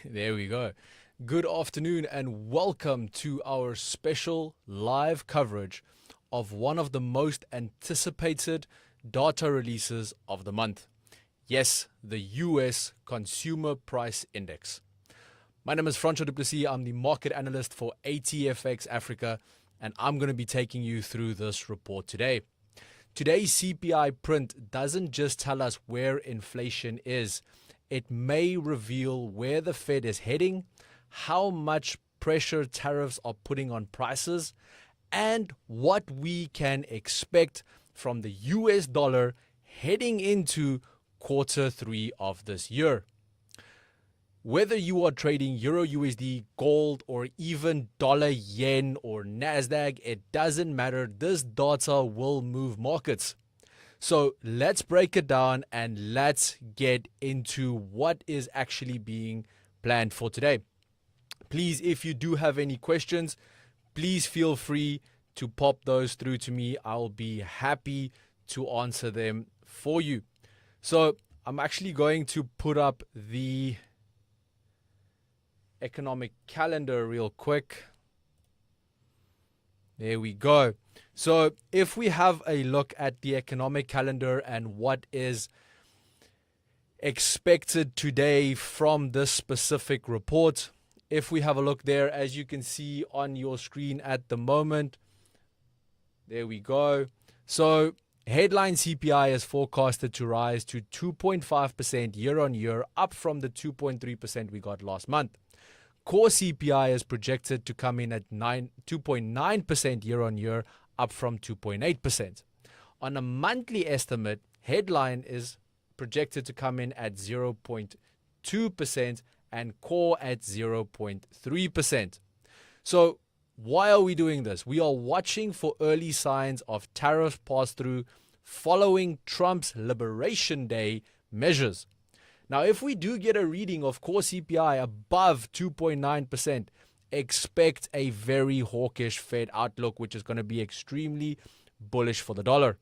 There we go. Good afternoon and welcome to our special live coverage of one of the most anticipated data releases of the month. Yes, the US Consumer Price Index. My name is Francois Plessis. I'm the market analyst for ATFX Africa, and I'm going to be taking you through this report today. Today's CPI print doesn't just tell us where inflation is. It may reveal where the Fed is heading, how much pressure tariffs are putting on prices, and what we can expect from the US dollar heading into quarter 3 of this year. Whether you are trading Euro USD, gold, or even dollar yen or Nasdaq, it doesn't matter. This data will move markets. So let's break it down and let's get into what is actually being planned for today. Please, if you do have any questions, please feel free to pop those through to me. I'll be happy to answer them for you. So I'm actually going to put up the economic calendar real quick. There we go. So if we have a look at the economic calendar and what is expected today from this specific report, if we have a look there, as you can see on your screen at the moment, there we go. So headline CPI is forecasted to rise to 2.5% year on year, up from the 2.3% we got last month. Core CPI is projected to come in at 2.9% year on year, up from 2.8%. On a monthly estimate, headline is projected to come in at 0.2% and core at 0.3%. So why are we doing this? We are watching for early signs of tariff pass-through following Trump's Liberation Day measures. Now, if we do get a reading of core CPI above 2.9%, expect a very hawkish Fed outlook, which is going to be extremely bullish for the dollar.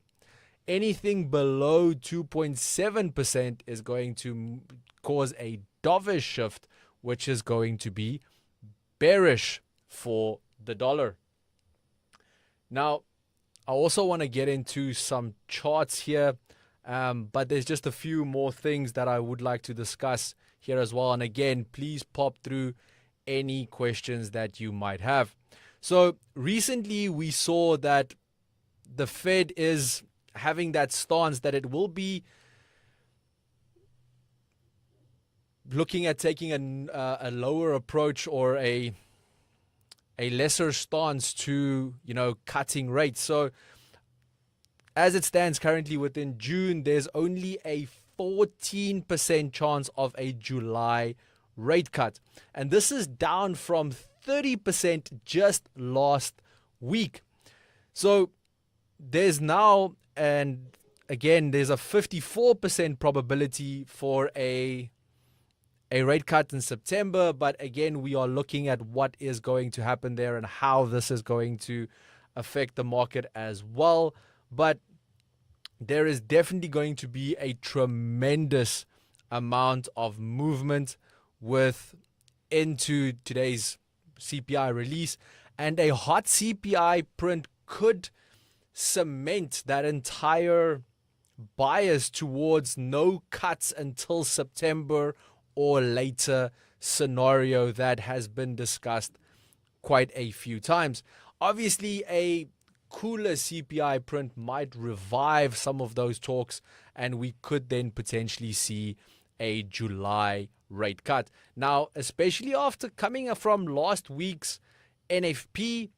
Anything below 2.7% is going to cause a dovish shift, which is going to be bearish for the dollar. Now, I also want to get into some charts here. But there's just a few more things that I would like to discuss here as well. And again, please pop through any questions that you might have. So recently we saw that the Fed is having that stance that it will be looking at taking a lower approach or a lesser stance to, cutting rates. So as it stands currently within June, there's only a 14% chance of a July rate cut. And this is down from 30% just last week. So there's now, and again, there's a 54% probability for a rate cut in September. But again, we are looking at what is going to happen there and how this is going to affect the market as well. But there is definitely going to be a tremendous amount of movement into today's CPI release, and a hot CPI print could cement that entire bias towards no cuts until September or later scenario that has been discussed quite a few times. Obviously, a cooler CPI print might revive some of those talks, and we could then potentially see a July rate cut. Now, especially after coming from last week's NFP,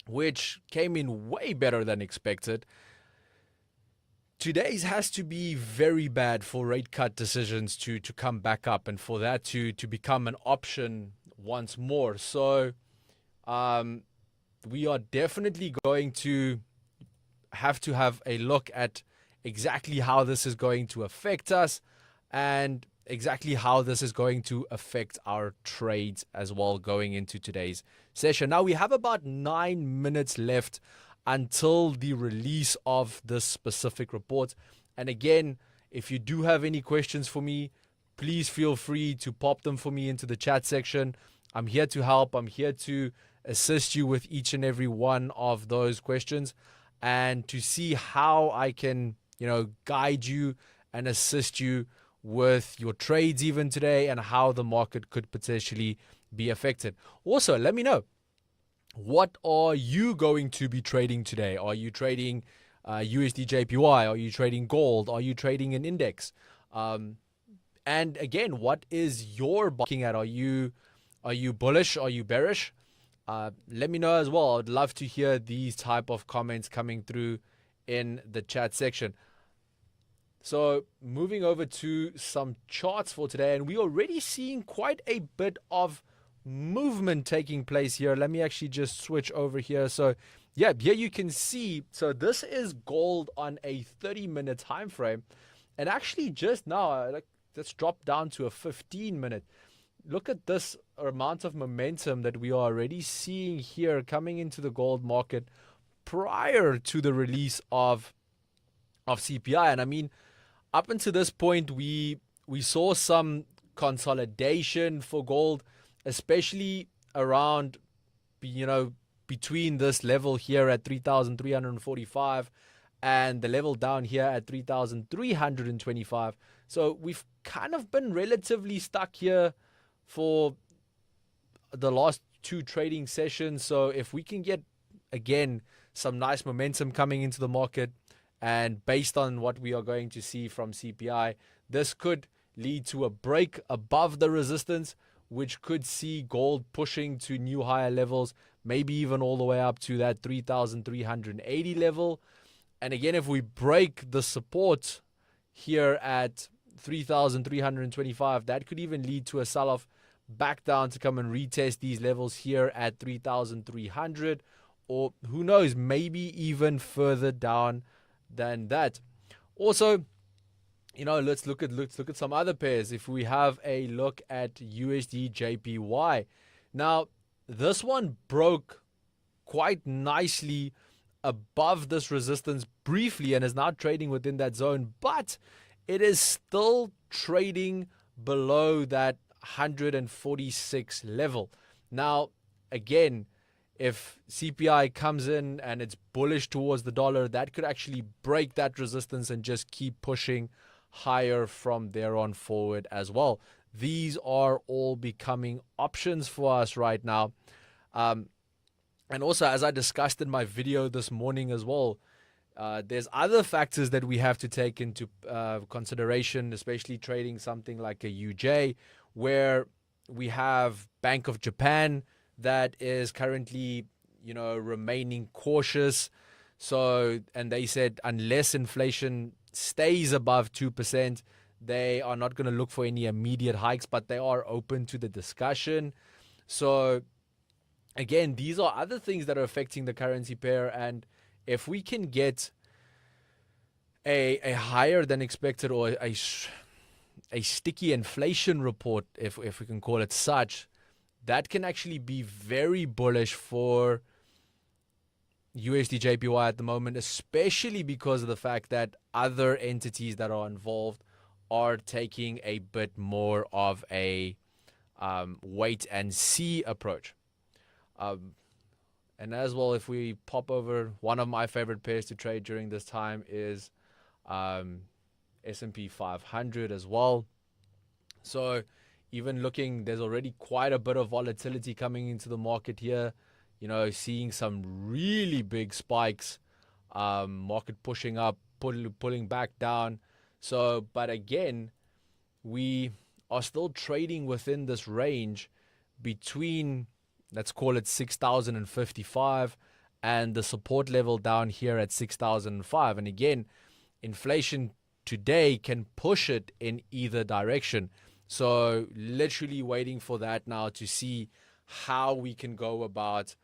which came in way better than expected, today's has to be very bad for rate cut decisions to come back up and for that to become an option once more. So we are definitely going to have a look at exactly how this is going to affect us and exactly how this is going to affect our trades as well going into today's session. Now, we have about 9 minutes left until the release of this specific report. And again, if you do have any questions for me, please feel free to pop them for me into the chat section. I'm here to help. I'm here to assist you with each and every one of those questions and to see how I can, guide you and assist you with your trades even today and how the market could potentially be affected. Also, let me know, what are you going to be trading today? Are you trading USD JPY? Are you trading gold? Are you trading an index? And again, what is your looking at? Are you bullish? Are you bearish? Let me know as well. I'd love to hear these type of comments coming through in the chat section. So moving over to some charts for today, and we're already seeing quite a bit of movement taking place here. Let me actually just switch over here. So yeah, here you can see, so this is gold on a 30-minute time frame, and actually just now, let's drop down to a 15-minute. Look at this amount of momentum that we are already seeing here coming into the gold market prior to the release of CPI. And I mean, up until this point, we saw some consolidation for gold, especially around, between this level here at 3,345 and the level down here at 3,325. So we've kind of been relatively stuck here for the last two trading sessions. So if we can get, again, some nice momentum coming into the market, and based on what we are going to see from CPI, this could lead to a break above the resistance, which could see gold pushing to new higher levels, maybe even all the way up to that 3,380 level. And again, if we break the support here at 3,325, that could even lead to a sell-off back down to come and retest these levels here at 3,300, or who knows, maybe even further down than that. Also, let's look at some other pairs. If we have a look at USD JPY, now this one broke quite nicely above this resistance briefly and is now trading within that zone, but it is still trading below that 146 level. Now, again, if CPI comes in and it's bullish towards the dollar, that could actually break that resistance and just keep pushing higher from there on forward as well. These are all becoming options for us right now. And also, as I discussed in my video this morning as well, there's other factors that we have to take into consideration, especially trading something like a UJ, where we have Bank of Japan that is currently, remaining cautious. So, and they said unless inflation stays above 2%, they are not going to look for any immediate hikes, but they are open to the discussion. So, again, these are other things that are affecting the currency pair, and if we can get a higher than expected, or a sticky inflation report, if we can call it such, that can actually be very bullish for USD JPY at the moment, especially because of the fact that other entities that are involved are taking a bit more of a wait and see approach. And as well, if we pop over, one of my favorite pairs to trade during this time is S&P 500 as well. So even looking, there's already quite a bit of volatility coming into the market here. Seeing some really big spikes, market pushing up, pulling back down. So, but again, we are still trading within this range between, let's call it 6,055 and the support level down here at 6,005. And again, inflation today can push it in either direction. So literally waiting for that now to see how we can go about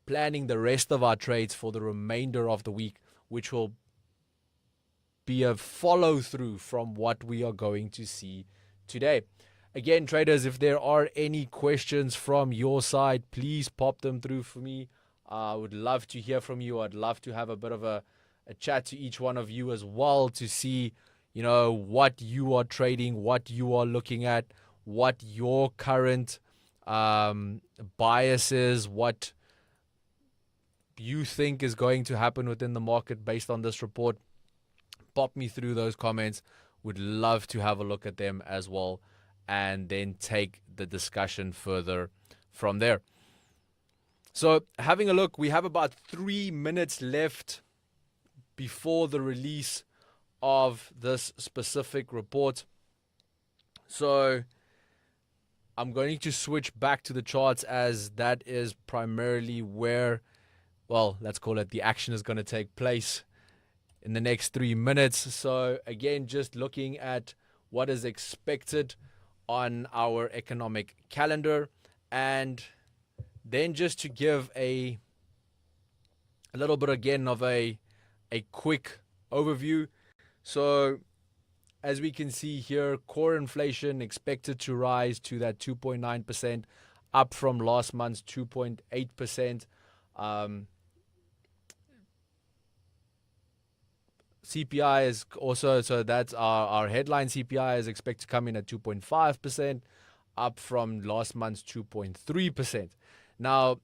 planning the rest of our trades for the remainder of the week, which will be a follow through from what we are going to see today. Again, traders, if there are any questions from your side, please pop them through for me. I would love to hear from you. I'd love to have a bit of a chat to each one of you as well to see, what you are trading, what you are looking at, what your current bias is, what you think is going to happen within the market based on this report. Pop me through those comments. Would love to have a look at them as well, and then take the discussion further from there. So having a look, we have about 3 minutes left before the release of this specific report. So I'm going to switch back to the charts, as that is primarily where, well, let's call it, the action is going to take place in the next 3 minutes. So again, just looking at what is expected on our economic calendar, and then just to give a little bit again of a quick overview. So as we can see here, core inflation expected to rise to that 2.9%, up from last month's 2.8%. CPI is also, so that's our headline CPI is expected to come in at 2.5%, up from last month's 2.3%. Now,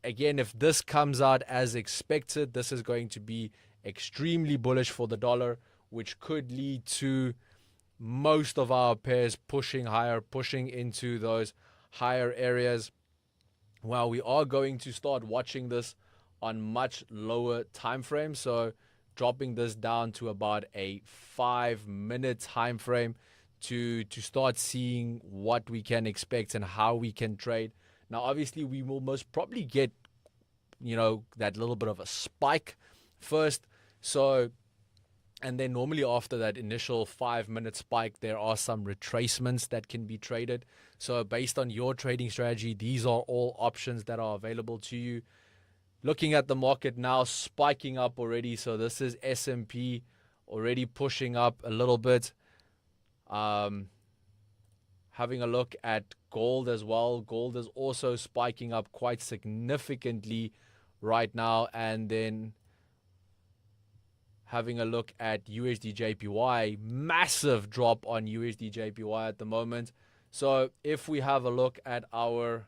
again, if this comes out as expected, this is going to be extremely bullish for the dollar, which could lead to most of our pairs pushing higher, pushing into those higher areas. Well, we are going to start watching this on much lower time frames. So dropping this down to about a 5-minute time frame to start seeing what we can expect and how we can trade. Now, obviously, we will most probably get, that little bit of a spike first. So, and then normally after that initial 5-minute spike, there are some retracements that can be traded. So based on your trading strategy, these are all options that are available to you. Looking at the market now, spiking up already. So this is S&P already pushing up a little bit. Having a look at gold as well. Gold is also spiking up quite significantly right now. And then having a look at USD JPY, massive drop on USD JPY at the moment. So if we have a look at our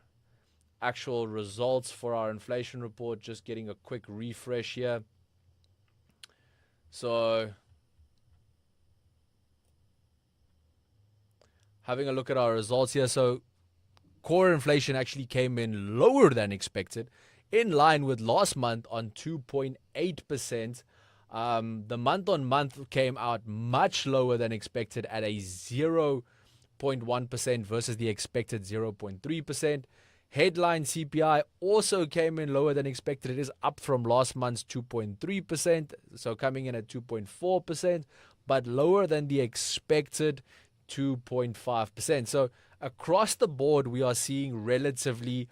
actual results for our inflation report, just getting a quick refresh here. So having a look at our results here. So core inflation actually came in lower than expected, in line with last month on 2.8%. The month-on-month came out much lower than expected at a 0.1% versus the expected 0.3%. Headline CPI also came in lower than expected. It is up from last month's 2.3%, so coming in at 2.4%, but lower than the expected 2.5%. So across the board, we are seeing relatively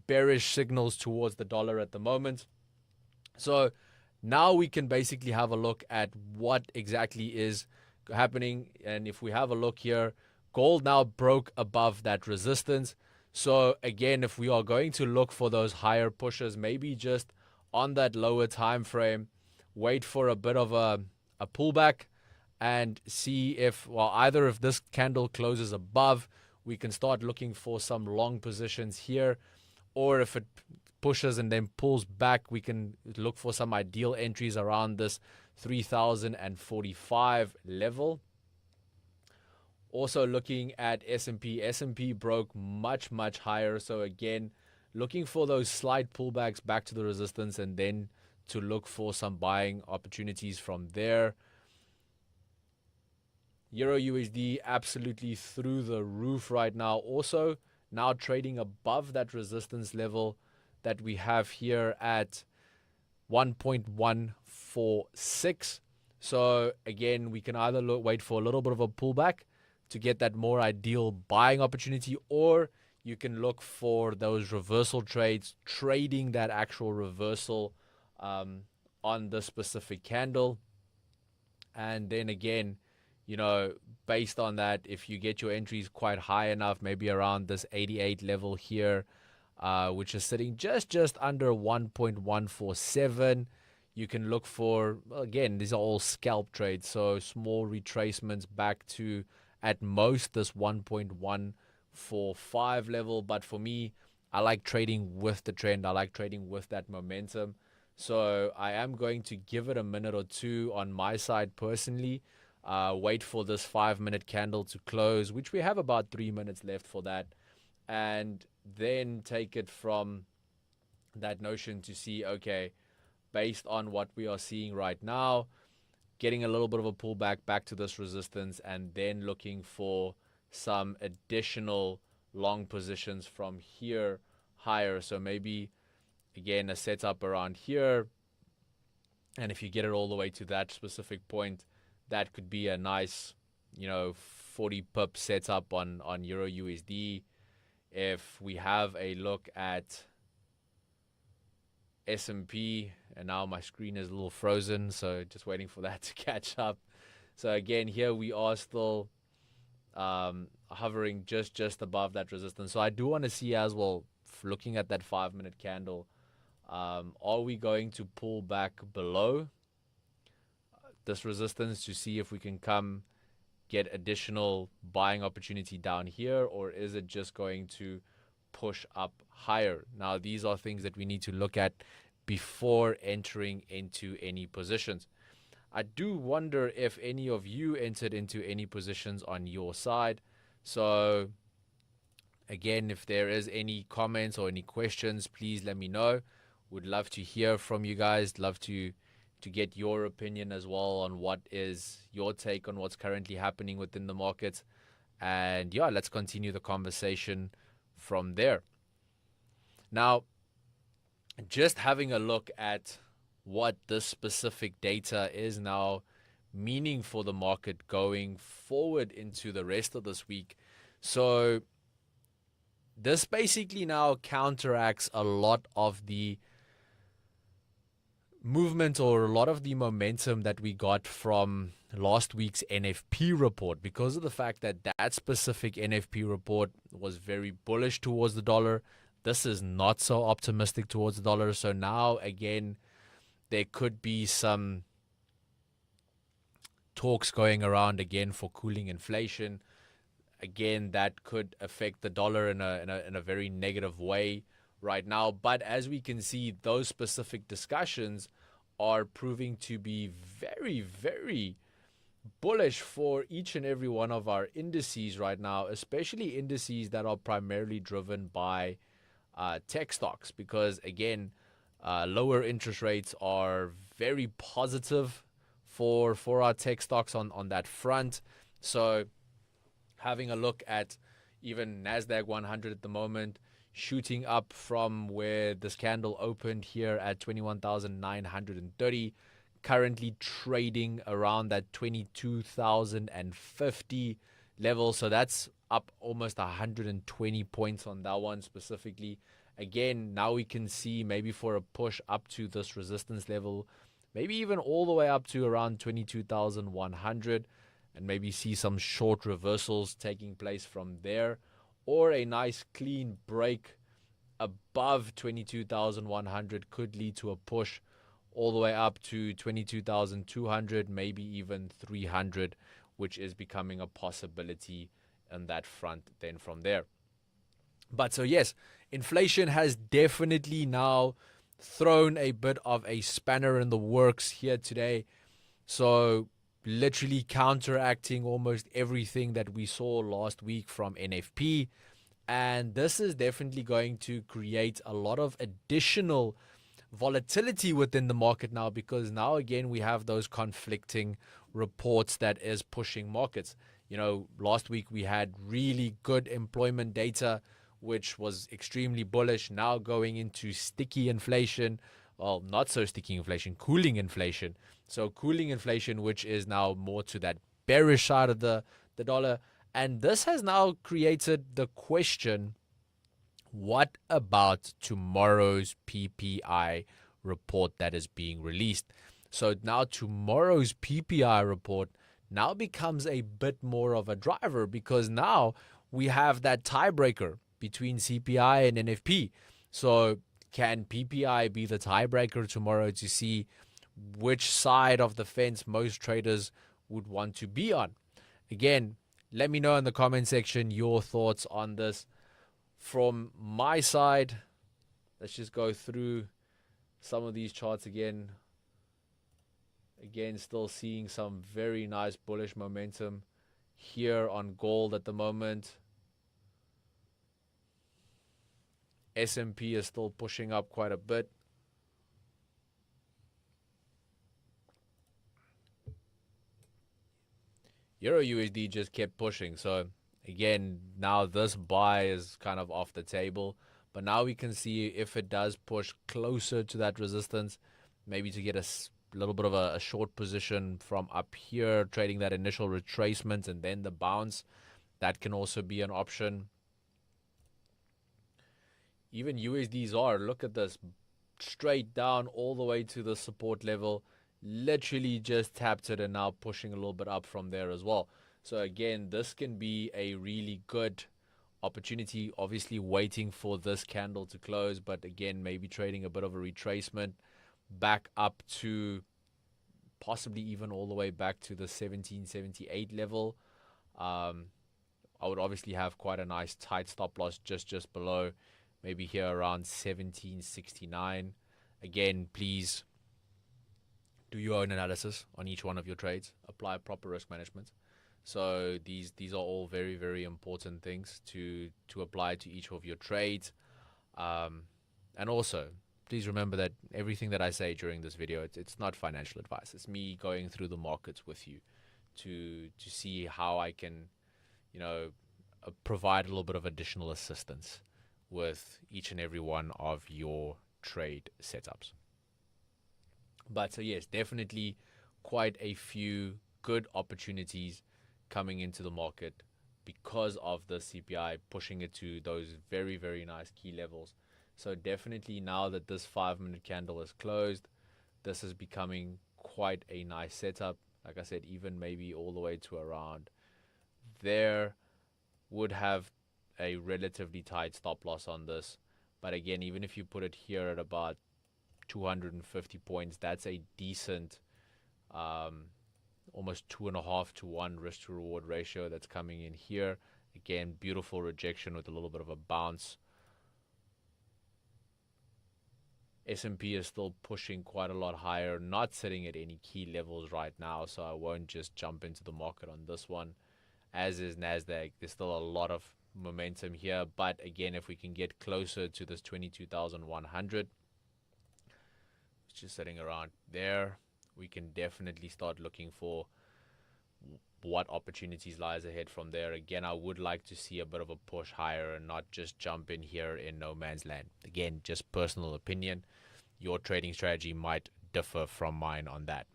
bearish signals towards the dollar at the moment. So now we can basically have a look at what exactly is happening. And if we have a look here, gold now broke above that resistance. So again, if we are going to look for those higher pushes, maybe just on that lower time frame, wait for a bit of a pullback and see if, well, either if this candle closes above, we can start looking for some long positions here, or if it pushes and then pulls back, we can look for some ideal entries around this 3,045 level. Also looking at S&P. S&P broke much, much higher. So again, looking for those slight pullbacks back to the resistance and then to look for some buying opportunities from there. Euro USD absolutely through the roof right now. Also now trading above that resistance level that we have here at 1.146. So again, we can either wait for a little bit of a pullback to get that more ideal buying opportunity, or you can look for those reversal trades, trading that actual reversal on the specific candle. And then again, based on that, if you get your entries quite high enough, maybe around this 88 level here, which is sitting just under 1.147, you can look for, well, again, these are all scalp trades, so small retracements back to at most this 1.145 level. But for me, I like trading with the trend. I like trading with that momentum. So I am going to give it a minute or two on my side personally. Wait for this 5-minute candle to close, which we have about 3 minutes left for that. And then take it from that notion to see, okay, based on what we are seeing right now, getting a little bit of a pullback back to this resistance, and then looking for some additional long positions from here higher. So maybe, again, a setup around here. And if you get it all the way to that specific point, that could be a nice, 40 pip setup on Euro USD. If we have a look at S&P, and now my screen is a little frozen, so just waiting for that to catch up. So again, here we are still hovering just above that resistance. So I do want to see as well, looking at that 5-minute candle, are we going to pull back below this resistance to see if we can come get additional buying opportunity down here, or is it just going to push up higher? Now, these are things that we need to look at before entering into any positions. I do wonder if any of you entered into any positions on your side. So again, if there is any comments or any questions, please let me know. Would love to hear from you guys. Love to get your opinion as well on what is your take on what's currently happening within the market. And yeah, let's continue the conversation from there. Now, just having a look at what this specific data is now meaning for the market going forward into the rest of this week. So this basically now counteracts a lot of the movement or a lot of the momentum that we got from last week's NFP report, because of the fact that that specific NFP report was very bullish towards the dollar. This is not so optimistic towards the dollar. So now, again, there could be some talks going around again for cooling inflation. Again, that could affect the dollar in a very negative way right now. But as we can see, those specific discussions are proving to be very, very bullish for each and every one of our indices right now, especially indices that are primarily driven by tech stocks, because again, lower interest rates are very positive for our tech stocks on that front. So having a look at even Nasdaq100 at the moment, shooting up from where this candle opened here at 21,930, currently trading around that 22,050 level. So that's up almost 120 points on that one specifically. Again, now we can see maybe for a push up to this resistance level, maybe even all the way up to around 22,100, and maybe see some short reversals taking place from there, or a nice clean break above 22,100 could lead to a push all the way up to 22,200, maybe even 300, which is becoming a possibility on that front then from there. But so yes, inflation has definitely now thrown a bit of a spanner in the works here today. So literally counteracting almost everything that we saw last week from NFP. And this is definitely going to create a lot of additional volatility within the market now, because now again we have those conflicting reports that is pushing markets. Last week we had really good employment data, which was extremely bullish. Now going into sticky inflation, well, not so sticky inflation, cooling inflation. So cooling inflation, which is now more to that bearish side of the dollar. And this has now created the question, what about tomorrow's PPI report that is being released? So now tomorrow's PPI report now becomes a bit more of a driver, because now we have that tiebreaker between CPI and NFP. So can PPI be the tiebreaker tomorrow to see which side of the fence most traders would want to be on. Again, let me know in the comment section your thoughts on this. From my side, let's just go through some of these charts again. Again, still seeing some very nice bullish momentum here on gold at the moment. S&P is still pushing up quite a bit. Euro USD just kept pushing. So again, now this buy is kind of off the table. But now we can see if it does push closer to that resistance, maybe to get a little bit of a short position from up here, trading that initial retracement and then the bounce. That can also be an option. Even USDZR, look at this, straight down all the way to the support level. Literally just tapped it and now pushing a little bit up from there as well. So again, this can be a really good opportunity. Obviously waiting for this candle to close, but again, maybe trading a bit of a retracement back up to possibly even all the way back to the 1778 level. I would obviously have quite a nice tight stop loss just below, maybe here around 1769. Again, please do your own analysis on each one of your trades. Apply proper risk management. So these are all very, very important things to apply to each of your trades. And also, please remember that everything that I say during this video, it's not financial advice. It's me going through the markets with you to see how I can, provide a little bit of additional assistance with each and every one of your trade setups. But so yes, definitely quite a few good opportunities coming into the market because of the CPI pushing it to those very, very nice key levels. So definitely now that this 5-minute candle is closed, this is becoming quite a nice setup. Like I said, even maybe all the way to around there would have a relatively tight stop loss on this. But again, even if you put it here at about 250 points, that's a decent almost 2.5 to 1 risk to reward ratio that's coming in here. Again, beautiful rejection with a little bit of a bounce. S&P is still pushing quite a lot higher, not sitting at any key levels right now, so I won't just jump into the market on this one. As is Nasdaq, there's still a lot of momentum here, but again, if we can get closer to this 22,100, just sitting around there, we can definitely start looking for what opportunities lies ahead from there. Again, I would like to see a bit of a push higher and not just jump in here in no man's land. Again, just personal opinion. Your trading strategy might differ from mine on that.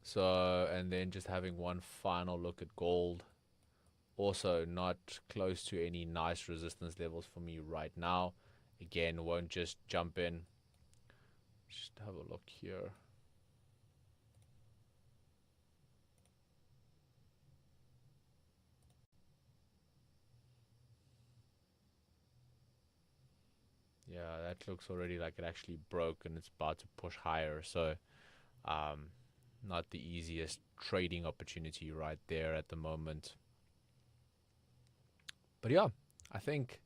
So, and then just having one final look at gold. Also not close to any nice resistance levels for me right now. Again, won't just jump in. Just have a look here. Yeah, that looks already like it actually broke and it's about to push higher. So, not the easiest trading opportunity right there at the moment. But yeah, I think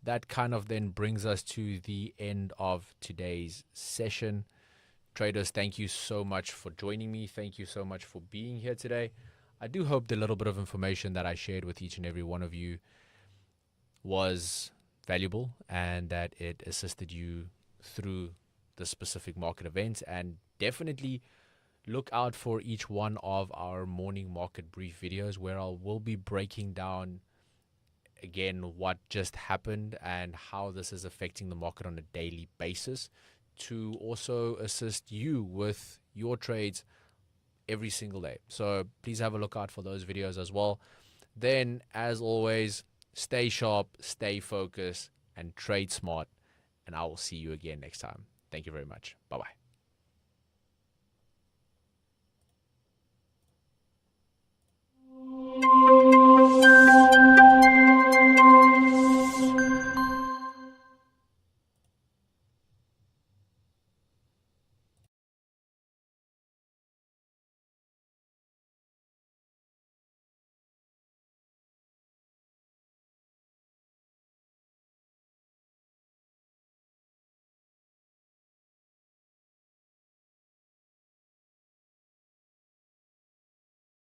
that kind of then brings us to the end of today's session. Traders, thank you so much for joining me. Thank you so much for being here today. I do hope the little bit of information that I shared with each and every one of you was valuable and that it assisted you through the specific market events. And definitely look out for each one of our morning market brief videos where I will be breaking down again what just happened and how this is affecting the market on a daily basis to also assist you with your trades every single day. So please have a look out for those videos as well. Then, as always, stay sharp, stay focused, and trade smart. And I will see you again next time. Thank you very much. Bye-bye.